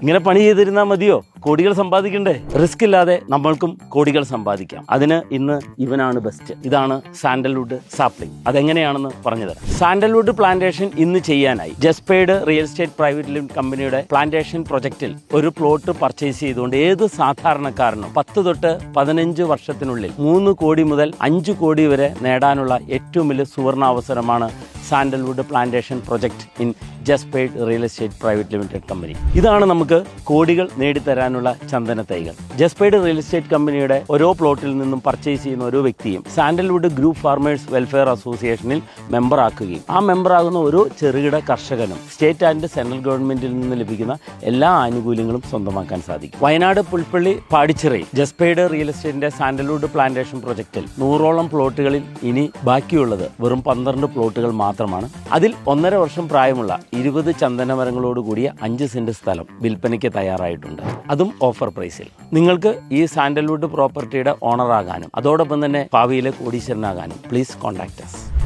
ഇങ്ങനെ പണി ചെയ്തിരുന്നാൽ മതിയോ? കോടികൾ സമ്പാദിക്കണ്ടേ? റിസ്ക് ഇല്ലാതെ നമ്മൾക്കും കോടികൾ സമ്പാദിക്കാം. അതിന് ഇന്ന് ഇവനാണ് ബെസ്റ്റ്. ഇതാണ് സാൻഡൽവുഡ് സാപ്ലിംഗ്. അതെങ്ങനെയാണെന്ന് പറഞ്ഞുതരാം. സാൻഡൽവുഡ് പ്ലാന്റേഷൻ ഇന്ന് ചെയ്യാനായി ജസ്പേഡ് റിയൽ എസ്റ്റേറ്റ് പ്രൈവറ്റ് ലിമിറ്റഡ് കമ്പനിയുടെ പ്ലാന്റേഷൻ പ്രൊജക്റ്റിൽ ഒരു പ്ലോട്ട് പർച്ചേസ് ചെയ്തുകൊണ്ട് ഏത് സാധാരണക്കാരനും 10 തൊട്ട് 15 വർഷത്തിനുള്ളിൽ 3 കോടി മുതൽ 5 കോടി വരെ നേടാനുള്ള ഏറ്റവും വലിയ സുവർണാവസരമാണ് സാൻഡൽവുഡ് പ്ലാന്റേഷൻ പ്രൊജക്ട് ഇൻ ജസ്പേഡ് real estate private limited company. ഇതാണ് നമുക്ക് കോടികൾ നേടിത്തരാനുള്ള ചന്ദന തൈകൾ. ജസ്പേഡ് റിയൽ എസ്റ്റേറ്റ് കമ്പനിയുടെ ഓരോ പ്ലോട്ടിൽ നിന്നും പർച്ചേസ് ചെയ്യുന്ന ഓരോ വ്യക്തിയും സാൻഡൽവുഡ് ഗ്രൂപ്പ് ഫാർമേഴ്സ് വെൽഫെയർ അസോസിയേഷനിൽ മെമ്പറാക്കുകയും ആ മെമ്പറാകുന്ന ഓരോ ചെറുകിട കർഷകനും സ്റ്റേറ്റ് ആൻഡ് സെൻട്രൽ ഗവൺമെന്റിൽ നിന്ന് ലഭിക്കുന്ന എല്ലാ ആനുകൂല്യങ്ങളും സ്വന്തമാക്കാൻ സാധിക്കും. വയനാട് പുൽപ്പള്ളി പാടിച്ചിറയിൽ ജസ്പേഡ് റിയൽ എസ്റ്റേറ്റിന്റെ സാൻഡൽവുഡ് പ്ലാന്റേഷൻ പ്രൊജക്റ്റിൽ 100ഓളം പ്ലോട്ടുകളിൽ ഇനി ബാക്കിയുള്ളത് വെറും 12 പ്ലോട്ടുകൾ മാത്രമാണ്. അതിൽ 1.5 വർഷം പ്രായമുള്ള 20 ചന്ദന മരങ്ങളോട് കൂടിയ 5 സെന്റ് സ്ഥലം വിൽപ്പനയ്ക്ക് തയ്യാറായിട്ടുണ്ട്. അതും ഓഫർ പ്രൈസിൽ. നിങ്ങൾക്ക് ഈ സാൻഡൽവുഡ് പ്രോപ്പർട്ടിയുടെ ഓണറാകാനും അതോടൊപ്പം തന്നെ ഭാവിയിലെ കോടീശ്വരനാകാനും പ്ലീസ് കോൺടാക്ട് us.